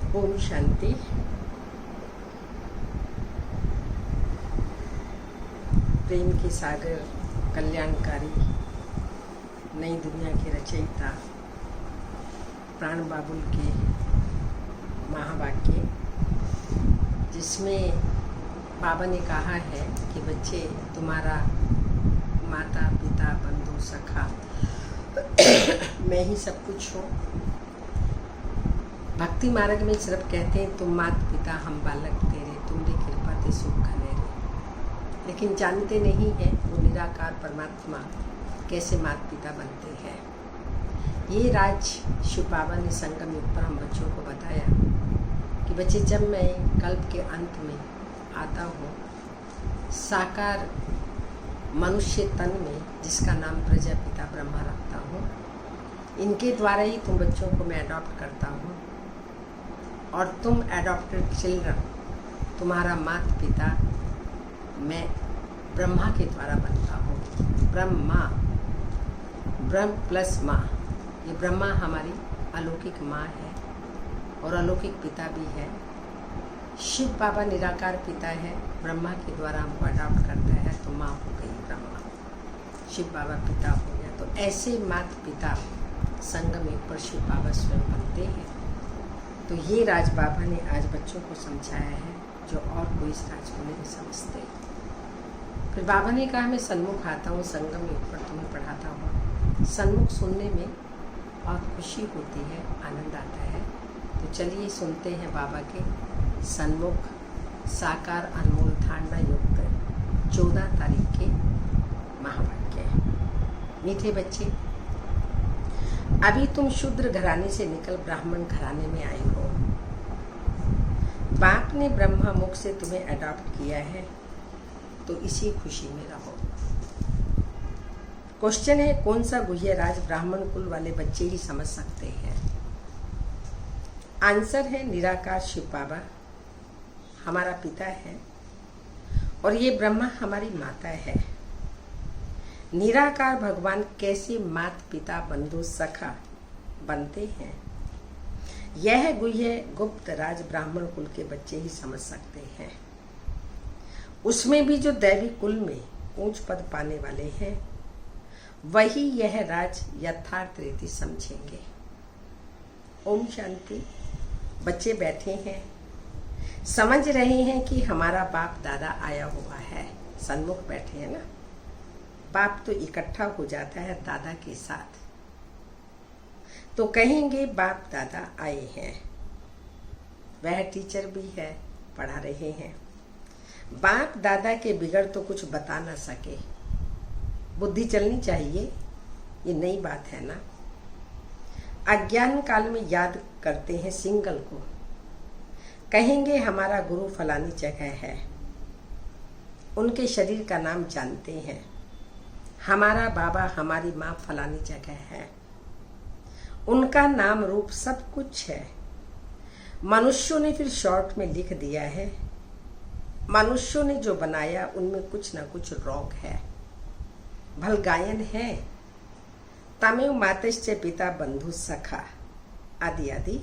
ओम शांति। प्रेम के सागर, कल्याणकारी, नई दुनिया के रचयिता प्राण बाबुल के महावाक्य, जिसमें बाबा ने कहा है कि बच्चे, तुम्हारा माता पिता बंधु सखा मैं ही सब कुछ हूँ। भक्ति मार्ग में सिर्फ कहते हैं तुम मात पिता हम बालक तेरे, तुमरी कृपा ते सुख घनेरे, लेकिन जानते नहीं हैं वो निराकार परमात्मा कैसे मात पिता बनते हैं। ये राज शिव बाबा ने संगम युग पर हम बच्चों को बताया कि बच्चे, जब मैं कल्प के अंत में आता हूँ साकार मनुष्य तन में, जिसका नाम प्रजापिता ब्रह्मा रखता हूँ, इनके द्वारा ही तुम बच्चों को मैं अडॉप्ट करता हूँ और तुम एडॉप्टेड चिल्ड्रन, तुम्हारा मात पिता मैं ब्रह्मा के द्वारा बनता हूँ। ब्रह्मा, ब्रह्म प्लस माँ, ये ब्रह्मा हमारी अलौकिक माँ है और अलौकिक पिता भी है। शिव बाबा निराकार पिता है, ब्रह्मा के द्वारा हमको अडॉप्ट करता है तो माँ हो गई ब्रह्मा, शिव बाबा पिता हो गया। तो ऐसे मात पिता संगम युग पर शिव बाबा स्वयं बनते हैं। तो ये राज बाबा ने आज बच्चों को समझाया है, जो और कोई इस राज को नहीं समझते। फिर बाबा ने कहा, मैं सन्मुख आता हूँ, संगम युग पर तुम्हें पढ़ाता हूँ। सन्मुख सुनने में बहुत खुशी होती है, आनंद आता है। तो चलिए सुनते हैं बाबा के सन्मुख साकार अनमोल धारणा युक्त 14 तारीख के महावाक्य। मीठे बच्चे, अभी तुम शूद्र घराने से निकल ब्राह्मण घराने में आए हो। बाप ने ब्रह्मा मुख से तुम्हें अडॉप्ट किया है, तो इसी खुशी में रहो। क्वेश्चन है, कौन सा गुह्य राज ब्राह्मण कुल वाले बच्चे ही समझ सकते हैं? आंसर है निराकार शिव बाबा हमारा पिता है और ये ब्रह्मा हमारी माता है। निराकार भगवान कैसे मात पिता बंधु सखा बनते हैं, यह गुह्य गुप्त राज ब्राह्मण कुल के बच्चे ही समझ सकते हैं। उसमें भी जो दैवी कुल में ऊंच पद पाने वाले हैं, वही यह राज यथार्थ रीति समझेंगे। ओम शांति। बच्चे बैठे हैं, समझ रहे हैं कि हमारा बाप दादा आया हुआ है। सन्मुख बैठे हैं ना, बाप तो इकट्ठा हो जाता है दादा के साथ, तो कहेंगे बाप दादा आए हैं। वह टीचर भी है, पढ़ा रहे हैं। बाप दादा के बिगड़ तो कुछ बता ना सके, बुद्धि चलनी चाहिए, ये नई बात है ना। अज्ञान काल में याद करते हैं सिंगल को, कहेंगे हमारा गुरु फलानी जगह है, उनके शरीर का नाम जानते हैं। हमारा बाबा हमारी माँ फलानी जगह है, उनका नाम रूप सब कुछ है। मनुष्यों ने फिर शॉर्ट में लिख दिया है, मनुष्यों ने जो बनाया उनमें कुछ ना कुछ रोग है। भल गायन है, तमेव मातश्च पिता बंधु सखा आदि आदि,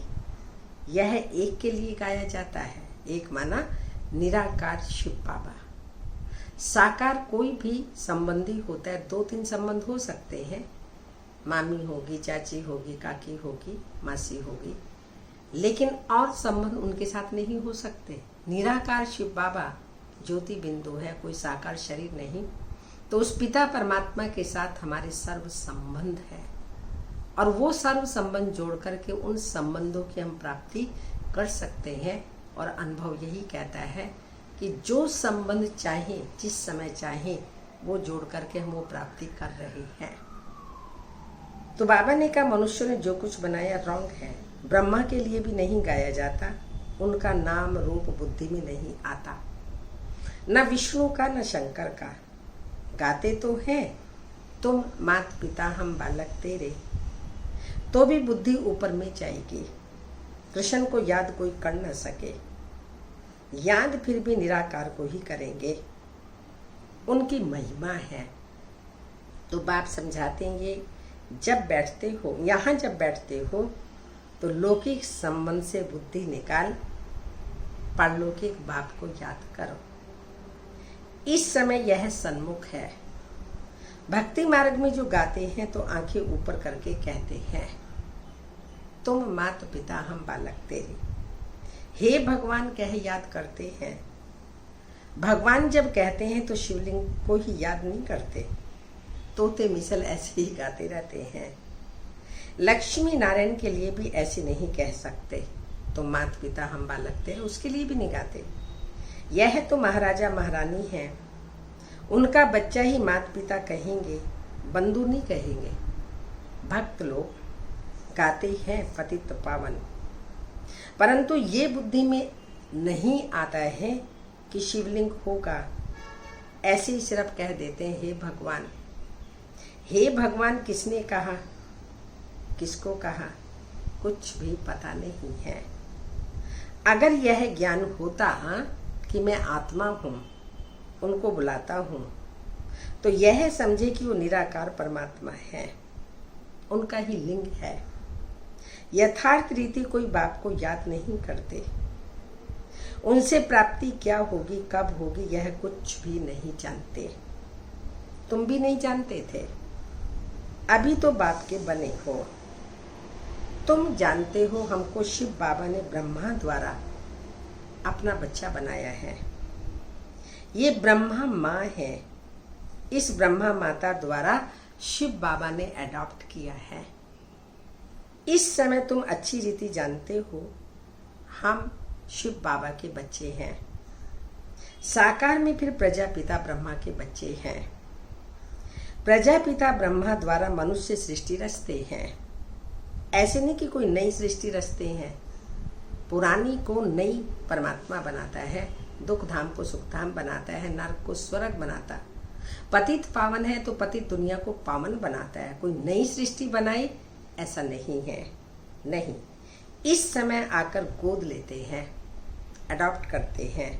यह एक के लिए गाया जाता है। एक माना निराकार शिव बाबा। साकार कोई भी संबंधी होता है, 2-3 संबंध हो सकते हैं, मामी होगी, चाची होगी, काकी होगी, मासी होगी, लेकिन और संबंध उनके साथ नहीं हो सकते। निराकार शिव बाबा ज्योति बिंदु है, कोई साकार शरीर नहीं। तो उस पिता परमात्मा के साथ हमारे सर्व संबंध है और वो सर्व संबंध जोड़ करके उन संबंधों की हम प्राप्ति कर सकते हैं। और अनुभव यही कहता है कि जो संबंध चाहे, जिस समय चाहे, वो जोड़ करके हम वो प्राप्ति कर रहे हैं। तो बाबा ने कहा, मनुष्य ने जो कुछ बनाया रॉन्ग है, ब्रह्मा के लिए भी नहीं गाया जाता, उनका नाम रूप बुद्धि में नहीं आता, न विष्णु का न शंकर का। गाते तो हैं तुम मात पिता हम बालक तेरे, तो भी बुद्धि ऊपर में जाएगी। कृष्ण को याद कोई कर न सके, याद फिर भी निराकार को ही करेंगे, उनकी महिमा है। तो बाप समझाते हैं, जब बैठते हो, यहाँ जब बैठते हो तो लौकिक संबंध से बुद्धि निकाल, परलौकिक बाप को याद करो। इस समय यह सन्मुख है। भक्ति मार्ग में जो गाते हैं तो आंखें ऊपर करके कहते हैं, तुम मात पिता हम बालक तेरे। हे भगवान कह याद करते हैं। भगवान जब कहते हैं तो शिवलिंग को ही याद नहीं करते, तोते मिसल ऐसे ही गाते रहते हैं। लक्ष्मी नारायण के लिए भी ऐसे नहीं कह सकते, तो मात पिता हम बालक तेरे, उसके लिए भी नहीं गाते। यह तो महाराजा महारानी है, उनका बच्चा ही मात पिता कहेंगे, बंधु नहीं कहेंगे। भक्त लोग गाते हैं पतित पावन, परंतु ये बुद्धि में नहीं आता है कि शिवलिंग होगा। ऐसे ही सिर्फ कह देते हैं हे भगवान। हे भगवान किसने कहा, किसको कहा, कुछ भी पता नहीं है। अगर यह ज्ञान होता कि मैं आत्मा हूं, उनको बुलाता हूं, तो यह समझे कि वो निराकार परमात्मा है, उनका ही लिंग है। यथार्थ रीति कोई बाप को याद नहीं करते। उनसे प्राप्ति क्या होगी, कब होगी, यह कुछ भी नहीं जानते। तुम भी नहीं जानते थे, अभी तो बाप के बने हो। तुम जानते हो हमको शिव बाबा ने ब्रह्मा द्वारा अपना बच्चा बनाया है। ये ब्रह्मा माँ है, इस ब्रह्मा माता द्वारा शिव बाबा ने अडॉप्ट किया है। इस समय तुम अच्छी रीति जानते हो हम शिव बाबा के बच्चे हैं। साकार में फिर प्रजापिता ब्रह्मा के बच्चे हैं। प्रजापिता ब्रह्मा द्वारा मनुष्य सृष्टि रचते हैं। ऐसे नहीं कि कोई नई सृष्टि रचते हैं, पुरानी को नई परमात्मा बनाता है, दुख धाम को सुख धाम बनाता है, नरक को स्वर्ग बनाता। पतित पावन है तो पतित दुनिया को पावन बनाता है। कोई नई सृष्टि बनाई ऐसा नहीं है, नहीं। इस समय आकर गोद लेते हैं, अडॉप्ट करते हैं।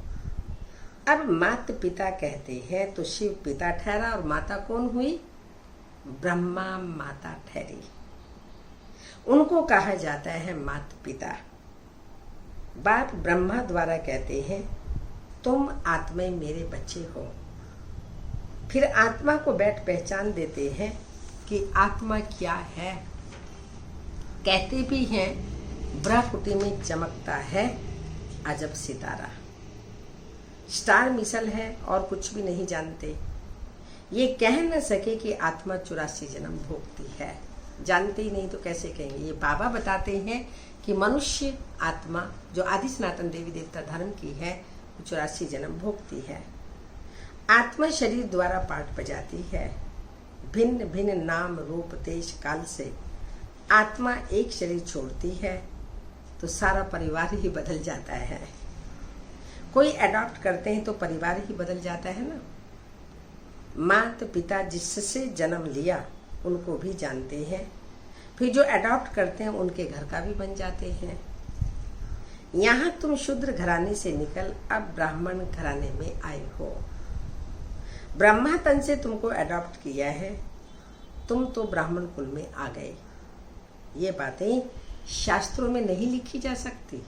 अब मात पिता कहते हैं तो शिव पिता ठहरा और माता कौन हुई, ब्रह्मा माता ठहरी। उनको कहा जाता है मात पिता। बाप ब्रह्मा द्वारा कहते हैं तुम आत्मा मेरे बच्चे हो। फिर आत्मा को बैठ पहचान देते हैं कि आत्मा क्या है। कहते भी हैं ब्रह्मकुटी में चमकता है अजब सितारा। स्टार मिसल है और कुछ भी नहीं जानते। ये कह न सके कि आत्मा 84 जन्म भोगती है, जानते ही नहीं तो कैसे कहेंगे। ये बाबा बताते हैं कि मनुष्य आत्मा जो आदि सनातन देवी देवता धर्म की है, 84 जन्म भोगती है। आत्मा शरीर द्वारा पाठ बजाती है। भिन्न भिन्न नाम रूप देश काल से आत्मा एक शरीर छोड़ती है तो सारा परिवार ही बदल जाता है। कोई अडॉप्ट करते हैं तो परिवार ही बदल जाता है ना। माता पिता जिससे जन्म लिया उनको भी जानते हैं, फिर जो अडॉप्ट करते हैं उनके घर का भी बन जाते हैं। यहाँ तुम शूद्र घराने से निकल अब ब्राह्मण घराने में आए हो। ब्रह्मा तन से तुमको अडॉप्ट किया है, तुम तो ब्राह्मण कुल में आ गए। ये बातें शास्त्रों में नहीं लिखी जा सकती।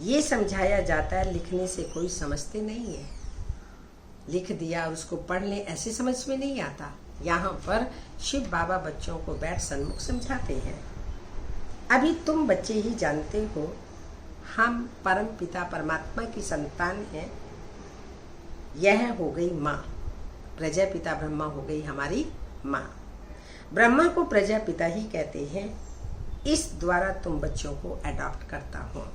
ये समझाया जाता है, लिखने से कोई समझते नहीं है। लिख दिया और उसको पढ़ लें ऐसे समझ में नहीं आता। यहाँ पर शिव बाबा बच्चों को बैठ सन्मुख समझाते हैं। अभी तुम बच्चे ही जानते हो हम परम पिता परमात्मा की संतान हैं। यह हो गई माँ, प्रजापिता ब्रह्मा हो गई हमारी माँ। ब्रह्मा को प्रजापिता ही कहते हैं। इस द्वारा तुम बच्चों को अडॉप्ट करता हो।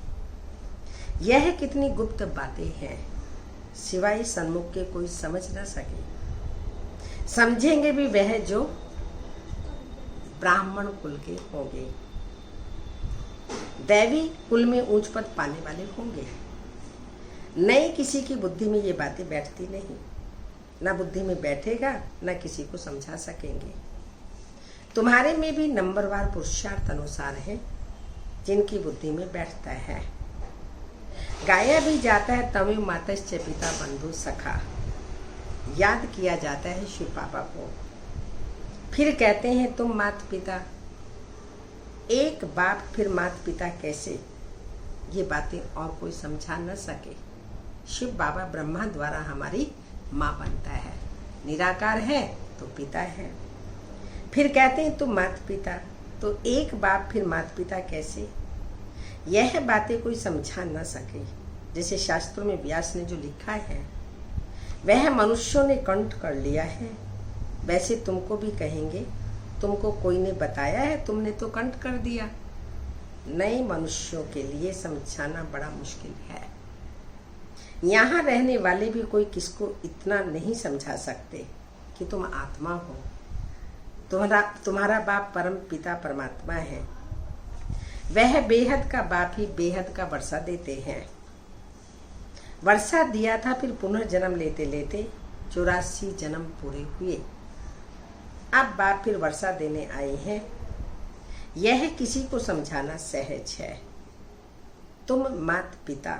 यह कितनी गुप्त बातें हैं, सिवाय सन्मुख के कोई समझ न सके। समझेंगे भी वह जो ब्राह्मण कुल के होंगे, दैवी कुल में ऊंच पद पाने वाले होंगे। नई किसी की बुद्धि में ये बातें बैठती नहीं, ना बुद्धि में बैठेगा ना किसी को समझा सकेंगे। तुम्हारे में भी नंबरवार पुरुषार्थ अनुसार है जिनकी बुद्धि में बैठता है। गाया भी जाता है तमें मातश्च पिता बंधु सखा। याद किया जाता है शिव बाबा को। फिर कहते हैं तुम माता पिता एक बाप फिर माता पिता कैसे, ये बातें और कोई समझा न सके। शिव बाबा ब्रह्मा द्वारा हमारी माँ बनता है, निराकार है तो पिता है। फिर कहते हैं तुम माता पिता, तो एक बाप फिर माता पिता कैसे, यह बातें कोई समझा न सके। जैसे शास्त्रों में व्यास ने जो लिखा है वह मनुष्यों ने कंठ कर लिया है, वैसे तुमको भी कहेंगे, तुमको कोई ने बताया है, तुमने तो कंठ कर दिया। नए मनुष्यों के लिए समझाना बड़ा मुश्किल है। यहाँ रहने वाले भी कोई किसको इतना नहीं समझा सकते कि तुम आत्मा हो, तुम्हारा बाप परम पिता परमात्मा है। वह बेहद का बाप ही बेहद का वर्षा देते हैं। वर्षा दिया था, फिर पुनर्जन्म लेते लेते 84 जन्म पूरे हुए। अब बाप फिर वर्षा देने आए हैं। यह किसी को समझाना सहज है। तुम माता पिता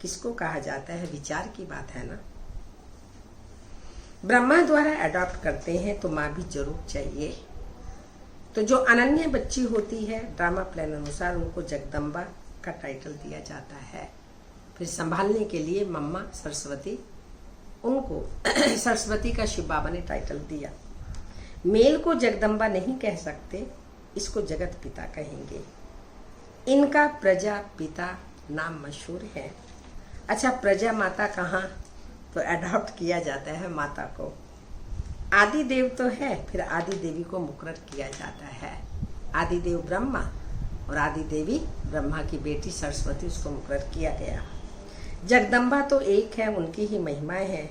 किसको कहा जाता है, विचार की बात है ना। ब्रह्मा द्वारा अडॉप्ट करते हैं तो माँ भी जरूर चाहिए। तो जो अनन्य बच्ची होती है, ड्रामा प्लान अनुसार उनको जगदम्बा का टाइटल दिया जाता है। फिर संभालने के लिए मम्मा सरस्वती, उनको सरस्वती का शिव बाबा ने टाइटल दिया। मेल को जगदम्बा नहीं कह सकते, इसको जगत पिता कहेंगे। इनका प्रजा पिता नाम मशहूर है। अच्छा, प्रजा माता कहाँ, तो अडॉप्ट किया जाता है माता को। आदि देव तो है, फिर आदि देवी को मुकर्रर किया जाता है। आदि देव ब्रह्मा और आदि देवी ब्रह्मा की बेटी सरस्वती, उसको मुकर्रर किया गया। जगदम्बा तो एक है, उनकी ही महिमाएं हैं।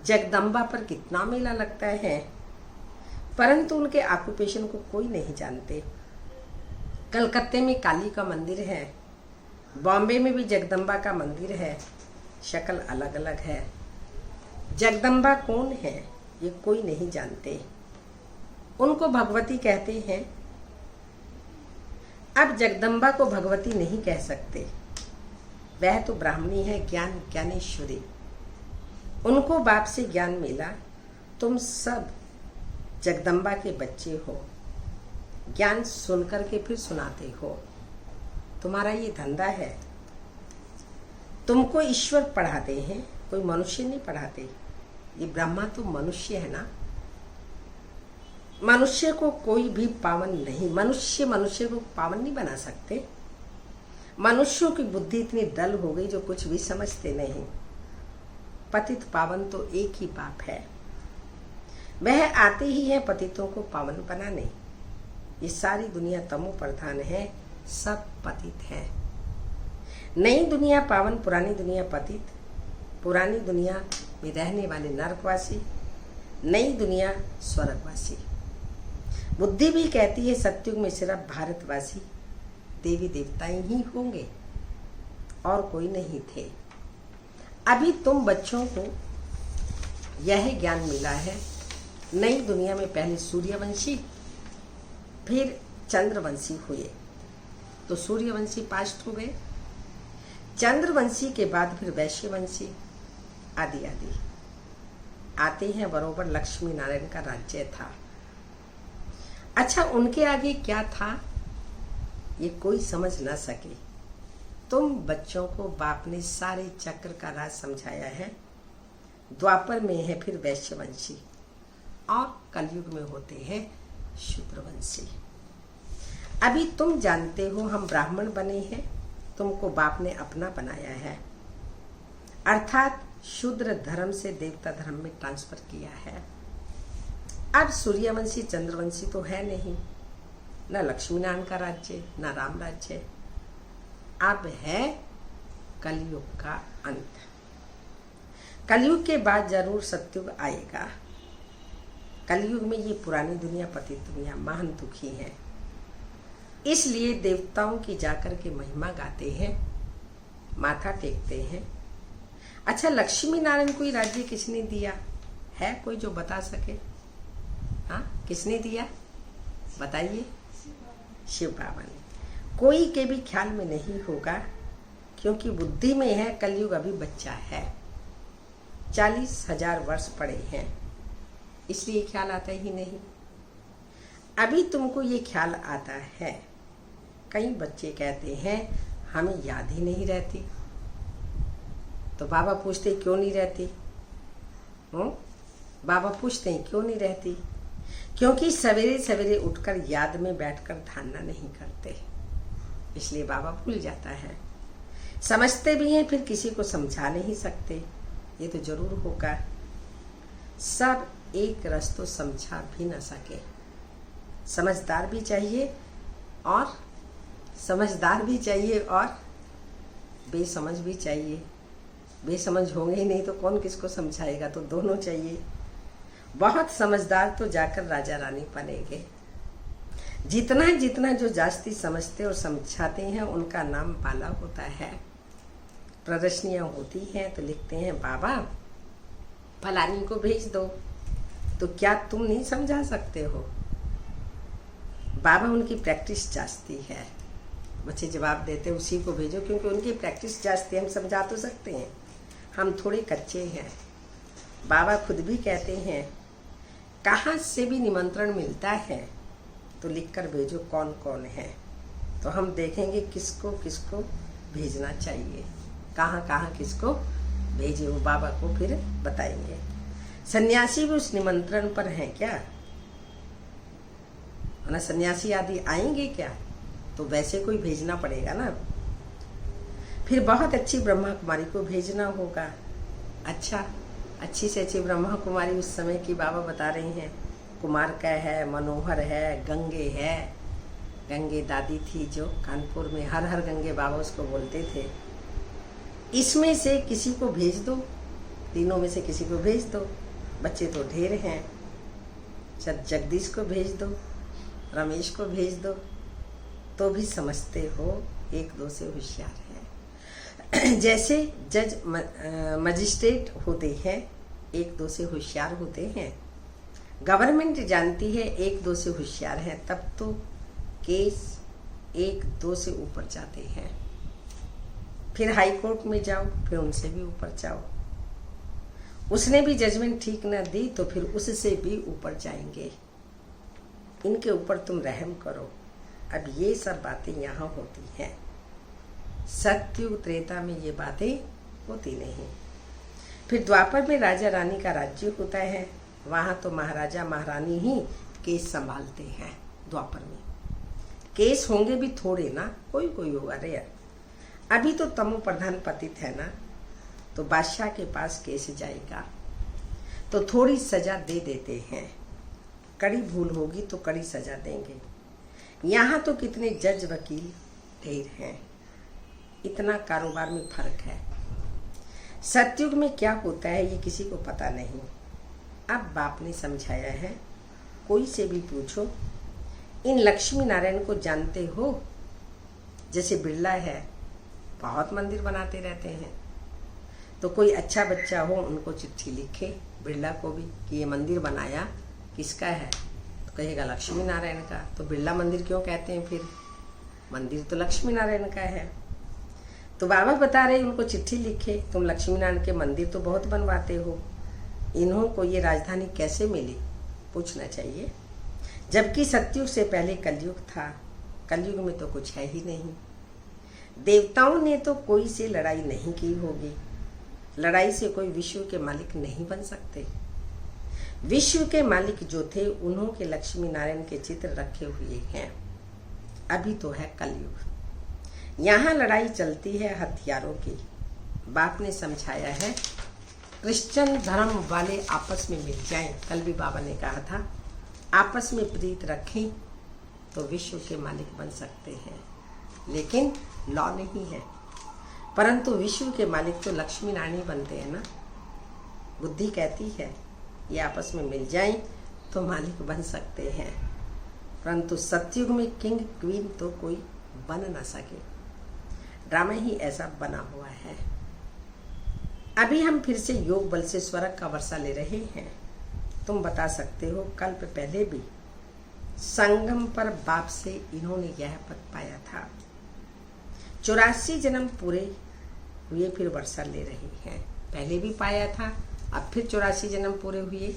जगदम्बा पर कितना मेला लगता है, परंतु उनके ऑक्यूपेशन को कोई नहीं जानते। कलकत्ते में काली का मंदिर है, बॉम्बे में भी जगदम्बा का मंदिर है, शक्ल अलग अलग है। जगदम्बा कौन है ये कोई नहीं जानते। उनको भगवती कहते हैं। अब जगदम्बा को भगवती नहीं कह सकते, वह तो ब्राह्मणी है, ज्ञानेश्वरी। उनको बाप से ज्ञान मिला। तुम सब जगदम्बा के बच्चे हो, ज्ञान सुनकर के फिर सुनाते हो। तुम्हारा ये धंधा है। तुमको ईश्वर पढ़ाते हैं, कोई मनुष्य नहीं पढ़ाते। ये ब्रह्मा तो मनुष्य है ना। मनुष्य को कोई भी पावन नहीं, मनुष्य को पावन नहीं बना सकते। मनुष्यों की बुद्धि इतनी डल हो गई जो कुछ भी समझते नहीं। पतित पावन तो एक ही बाप है, वह आते ही है पतितों को पावन बनाने। ये सारी दुनिया तमो प्रधान है, सब पतित है। नई दुनिया पावन, पुरानी दुनिया पतित। पुरानी दुनिया में रहने वाले नरकवासी, नई दुनिया स्वर्गवासी। बुद्धि भी कहती है सतयुग में सिर्फ भारतवासी देवी देवताएं ही होंगे और कोई नहीं थे। अभी तुम बच्चों को यह ज्ञान मिला है। नई दुनिया में पहले सूर्यवंशी फिर चंद्रवंशी हुए, तो सूर्यवंशी पास्ट हो गए। चंद्रवंशी के बाद फिर वैश्यवंशी, आदि आदि आते हैं। बरोबर लक्ष्मी नारायण का राज्य था। अच्छा, उनके आगे क्या था ये कोई समझ ना सके। तुम बच्चों को बाप ने सारे चक्र का राज समझाया है। द्वापर में है फिर वैश्यवंशी और कलयुग में होते हैं शूद्रवंशी। अभी तुम जानते हो हम ब्राह्मण बने हैं, तुमको बाप ने अपना बनाया है, अर्थात शूद्र धर्म से देवता धर्म में ट्रांसफर किया है। अब सूर्यवंशी चंद्रवंशी तो है नहीं, न लक्ष्मी नारायण का राज्य न राम राज्य। अब है कलयुग का अंत। कलयुग के बाद जरूर सतयुग आएगा। कलयुग में ये पुरानी दुनिया पतित दुनिया महान दुखी है, इसलिए देवताओं की जाकर के महिमा गाते हैं, माथा टेकते हैं। अच्छा, लक्ष्मी नारायण को राज्य किसने दिया है, कोई जो बता सके? हाँ, किसने दिया बताइए? शिव बाबा ने। कोई के भी ख्याल में नहीं होगा, क्योंकि बुद्धि में है कलयुग अभी बच्चा है, 40,000 वर्ष पड़े हैं, इसलिए ख्याल आता ही नहीं। अभी तुमको ये ख्याल आता है कई बच्चे कहते हैं हमें याद ही नहीं रहती। तो बाबा पूछते क्यों नहीं रहती? बाबा पूछते हैं क्यों नहीं रहती? क्योंकि सवेरे सवेरे उठकर याद में बैठकर धारणा नहीं करते, इसलिए बाबा भूल जाता है। समझते भी हैं फिर किसी को समझा नहीं सकते, ये तो जरूर होगा। सब एक रस तो समझा भी न सके। समझदार भी चाहिए और बेसमझ भी चाहिए। बेसमझ होंगे ही नहीं तो कौन किसको समझाएगा, तो दोनों चाहिए। बहुत समझदार तो जाकर राजा रानी बनेंगे। जितना जितना जो जास्ती समझते और समझाते हैं उनका नाम बाला होता है। प्रदर्शनियां होती हैं तो लिखते हैं बाबा फलानी को भेज दो, तो क्या तुम नहीं समझा सकते हो? बाबा उनकी प्रैक्टिस जास्ती है। बच्चे जवाब देते उसी को भेजो, क्योंकि उनकी प्रैक्टिस जास्ती। हम समझा तो सकते हैं, हम थोड़े कच्चे हैं। बाबा खुद भी कहते हैं कहाँ से भी निमंत्रण मिलता है तो लिखकर भेजो कौन कौन है, तो हम देखेंगे किसको किसको भेजना चाहिए, कहाँ कहाँ किसको भेजे, वो बाबा को फिर बताएंगे। सन्यासी भी उस निमंत्रण पर हैं क्या? ना सन्यासी आदि आएंगे क्या? तो वैसे कोई भेजना पड़ेगा ना। फिर बहुत अच्छी ब्रह्मा कुमारी को भेजना होगा। अच्छा, अच्छी से अच्छी ब्रह्मा कुमारी उस समय की बाबा बता रही हैं। कुमार का है, मनोहर है, गंगे है। गंगे दादी थी जो कानपुर में, हर हर गंगे बाबा उसको बोलते थे। इसमें से किसी को भेज दो, तीनों में से किसी को भेज दो। बच्चे तो ढेर हैं, जगदीश को भेज दो, रमेश को भेज दो, तो भी समझते हो एक दो से होशियार है। जैसे जज मजिस्ट्रेट होते हैं, एक दो से होशियार होते हैं। गवर्नमेंट जानती है एक दो से होशियार है, तब तो केस एक दो से ऊपर जाते हैं। फिर हाई कोर्ट में जाओ, फिर उनसे भी ऊपर जाओ। उसने भी जजमेंट ठीक न दी तो फिर उससे भी ऊपर जाएंगे। इनके ऊपर तुम रहम करो। अब ये सब बातें यहाँ होती हैं। सत्युग त्रेता में ये बातें होती नहीं। फिर द्वापर में राजा रानी का राज्य होता है, वहाँ तो महाराजा महारानी ही केस संभालते हैं। द्वापर में केस होंगे भी थोड़े ना, कोई कोई होगा रेयर। अभी तो तमो प्रधान पतित है ना, तो बादशाह के पास केस जाएगा तो थोड़ी सजा दे देते हैं। कड़ी भूल होगी तो कड़ी सजा देंगे। यहाँ तो कितने जज वकील ढेर हैं, इतना कारोबार में फर्क है। सतयुग में क्या होता है ये किसी को पता नहीं। अब बाप ने समझाया है, कोई से भी पूछो। इन लक्ष्मी नारायण को जानते हो? जैसे बिरला है, बहुत मंदिर बनाते रहते हैं, तो कोई अच्छा बच्चा हो उनको चिट्ठी लिखे, बिरला को भी, कि ये मंदिर बनाया किसका है, तो कहेगा लक्ष्मी नारायण का। तो बिरला मंदिर क्यों कहते हैं? फिर मंदिर तो लक्ष्मी नारायण का है। तो बाबा बता रहे उनको चिट्ठी लिखे, तुम लक्ष्मी नारायण के मंदिर तो बहुत बनवाते हो, इन्हों को ये राजधानी कैसे मिली, पूछना चाहिए। जबकि सतयुग से पहले कलयुग था, कलयुग में तो कुछ है ही नहीं। देवताओं ने तो कोई से लड़ाई नहीं की होगी, लड़ाई से कोई विश्व के मालिक नहीं बन सकते। विश्व के मालिक जो थे उन्हों के लक्ष्मी नारायण के चित्र रखे हुए हैं। अभी तो है कलयुग, यहाँ लड़ाई चलती है हथियारों की। बाप ने समझाया है क्रिश्चियन धर्म वाले आपस में मिल जाएं। कल भी बाबा ने कहा था आपस में प्रीत रखें तो विश्व के मालिक बन सकते हैं, लेकिन लॉ नहीं है। परंतु विश्व के मालिक तो लक्ष्मी नारायण बनते हैं ना। बुद्धि कहती है ये आपस में मिल जाएं तो मालिक बन सकते हैं, परंतु सतयुग में किंग क्वीन तो कोई बन ना सके। ड्रामा ही ऐसा बना हुआ है। अभी हम फिर से योग बल से स्वर्ग का वर्षा ले रहे हैं। तुम बता सकते हो कल्प पहले भी संगम पर बाप से इन्होंने यह पद पाया था। 84 जन्म पूरे हुए फिर वर्षा ले रहे हैं। पहले भी पाया था, अब फिर 84 जन्म पूरे हुए,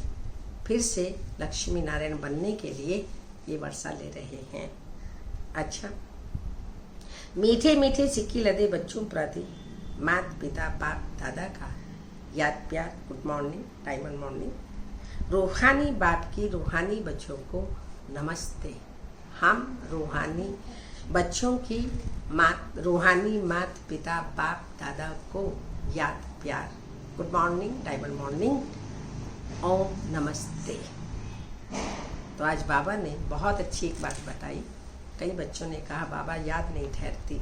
फिर से लक्ष्मी नारायण बनने के लिए ये वर्षा ले रहे हैं। अच्छा, मीठे मीठे सिक्के लदे बच्चों प्रति माता पिता बाप दादा का याद प्यार, गुड मॉर्निंग, डायमंड मॉर्निंग। रूहानी बाप की रूहानी बच्चों को नमस्ते। हम रूहानी बच्चों की रूहानी माता पिता बाप दादा को याद प्यार, गुड मॉर्निंग, डायमंड मॉर्निंग, ओम नमस्ते। तो आज बाबा ने बहुत अच्छी एक बात बताई। कई बच्चों ने कहा बाबा याद नहीं ठहरती,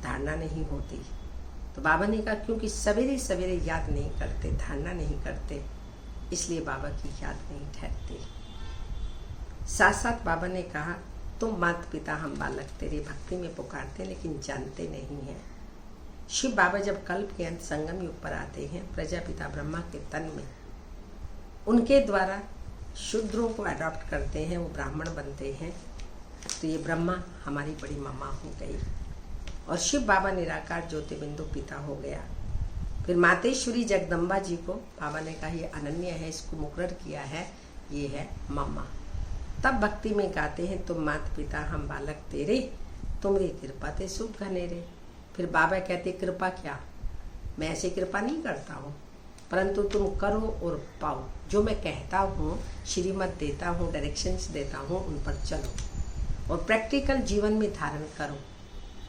धारणा नहीं होती। तो बाबा ने कहा क्योंकि सवेरे सवेरे याद नहीं करते, धारणा नहीं करते, इसलिए बाबा की याद नहीं ठहरती। साथ साथ बाबा ने कहा तुम माता पिता हम बालक तेरे भक्ति में पुकारते लेकिन जानते नहीं हैं। शिव बाबा जब कल्प के अंत संगम युग पर आते हैं, प्रजापिता ब्रह्मा के तन में उनके द्वारा शूद्रों को अडॉप्ट करते हैं, वो ब्राह्मण बनते हैं। तो ये ब्रह्मा हमारी बड़ी मम्मा हो गई और शिव बाबा निराकार ज्योति बिंदु पिता हो गया। फिर मातेश्वरी जगदम्बा जी को बाबा ने कहा ये अनन्य है, इसको मुकर्रर किया है, ये है मम्मा। तब भक्ति में गाते हैं तुम माता पिता हम बालक तेरे, तुमरी कृपा ते सुख घनेरे। फिर बाबा कहते कृपा क्या, मैं ऐसे कृपा नहीं करता हूँ, परंतु तुम करो और पाओ। जो मैं कहता हूँ, श्रीमत देता हूँ, डायरेक्शंस देता हूँ, उन पर चलो और प्रैक्टिकल जीवन में धारण करो।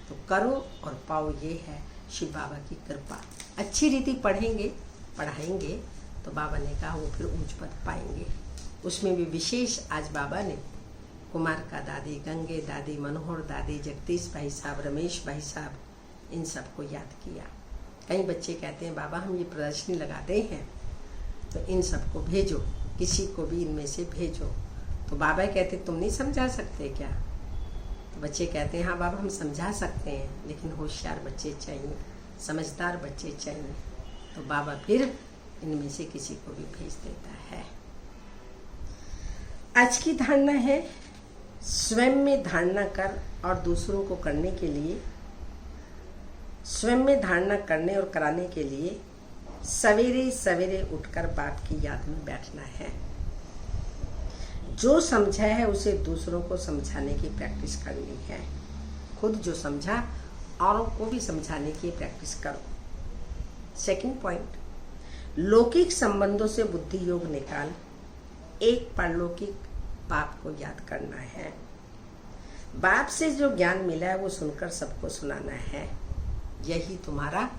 तो करो और पाओ, ये है शिव बाबा की कृपा। अच्छी रीति पढ़ेंगे पढ़ाएंगे तो बाबा ने कहा वो फिर ऊंच पद पाएंगे। उसमें भी विशेष आज बाबा ने कुमार का दादी, गंगे दादी, मनोहर दादी, जगदीश भाई साहब, रमेश भाई साहब, इन सबको याद किया। कई बच्चे कहते हैं बाबा हम ये प्रदर्शनी लगाते हैं तो इन सबको भेजो, किसी को भी इनमें से भेजो। तो बाबा कहते तुम नहीं समझा सकते क्या? तो बच्चे कहते हैं हाँ बाबा हम समझा सकते हैं, लेकिन होशियार बच्चे चाहिए, समझदार बच्चे चाहिए। तो बाबा फिर इनमें से किसी को भी भेज देता है। आज की धारणा है स्वयं में धारणा कर और दूसरों को करने के लिए, स्वयं में धारणा करने और कराने के लिए सवेरे सवेरे उठकर बाप की याद में बैठना है। जो समझा है उसे दूसरों को समझाने की प्रैक्टिस करनी है। खुद जो समझा औरों को भी समझाने की प्रैक्टिस करो। सेकंड पॉइंट, लौकिक संबंधों से बुद्धि योग निकाल, एक परलौकिक बाप को याद करना है। बाप से जो ज्ञान मिला है वो सुनकर सबको सुनाना है, यही तुम्हारा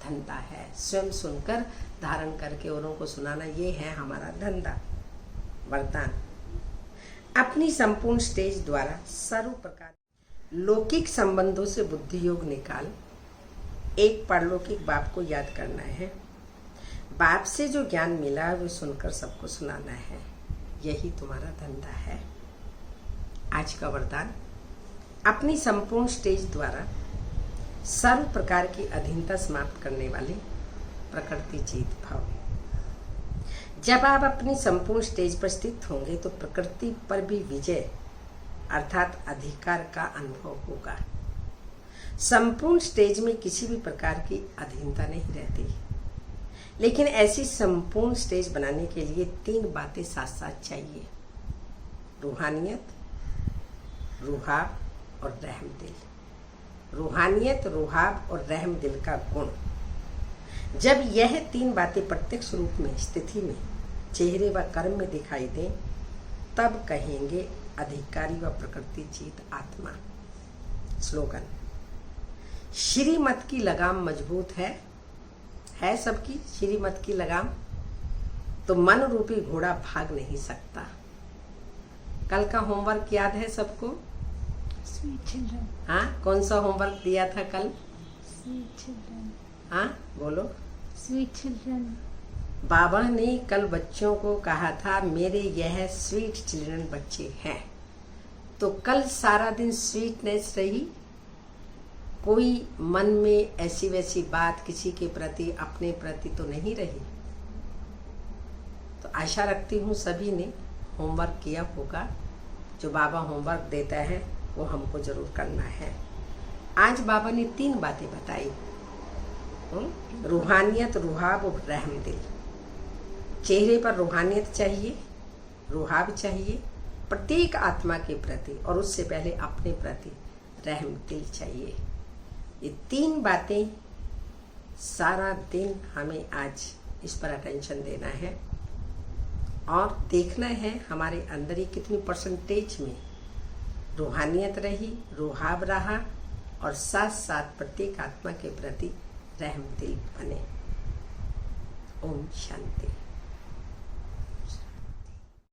धंधा है। स्वयं सुनकर धारण करके औरों को सुनाना, ये है हमारा धंधा। वरदान, अपनी संपूर्ण स्टेज द्वारा सर्व प्रकार लौकिक संबंधों से बुद्धि योग निकाल, एक परलौकिक बाप को याद करना है। बाप से जो ज्ञान मिला है वो सुनकर सबको सुनाना है, यही तुम्हारा धंधा है। आज का वरदान, अपनी संपूर्ण स्टेज द्वारा सर्व प्रकार की अधीनता समाप्त करने वाले प्रकृति जीत भाव। जब आप अपनी संपूर्ण स्टेज पर स्थित होंगे तो प्रकृति पर भी विजय अर्थात अधिकार का अनुभव होगा। संपूर्ण स्टेज में किसी भी प्रकार की अधीनता नहीं रहती, लेकिन ऐसी संपूर्ण स्टेज बनाने के लिए 3 बातें साथ साथ चाहिए: रूहानियत, रुहाब और रहम दिल। रूहानियत, रुहाब और रहम दिल का गुण जब यह 3 बातें प्रत्यक्ष रूप में स्थिति में चेहरे व कर्म में दिखाई दें, तब कहेंगे अधिकारी व प्रकृति जीत आत्मा। स्लोगन, श्रीमत की लगाम मजबूत है सबकी श्रीमत की लगाम, तो मन रूपी घोड़ा भाग नहीं सकता। कल का होमवर्क याद है सबको? Sweet children. हाँ, कौन सा होमवर्क दिया था कल? Sweet children. हाँ बोलो। Sweet children. बाबा ने कल बच्चों को कहा था मेरे यह स्वीट चिल्ड्रन बच्चे हैं। तो कल सारा दिन स्वीटनेस रही, कोई मन में ऐसी वैसी बात किसी के प्रति, अपने प्रति तो नहीं रही। तो आशा रखती हूँ सभी ने होमवर्क किया होगा। जो बाबा होमवर्क देता है वो हमको जरूर करना है। आज बाबा ने 3 बातें बताई: रूहानियत, रुहाब और रहम दिल। चेहरे पर रूहानियत चाहिए, रुहाब चाहिए प्रत्येक आत्मा के प्रति, और उससे पहले अपने प्रति रहम दिल चाहिए। ये 3 बातें सारा दिन हमें आज इस पर अटेंशन देना है और देखना है हमारे अंदर ही कितनी परसेंटेज में रूहानियत रही, रुहाब रहा और साथ साथ प्रत्येक आत्मा के प्रति रहम दिल बने। ओम शांति।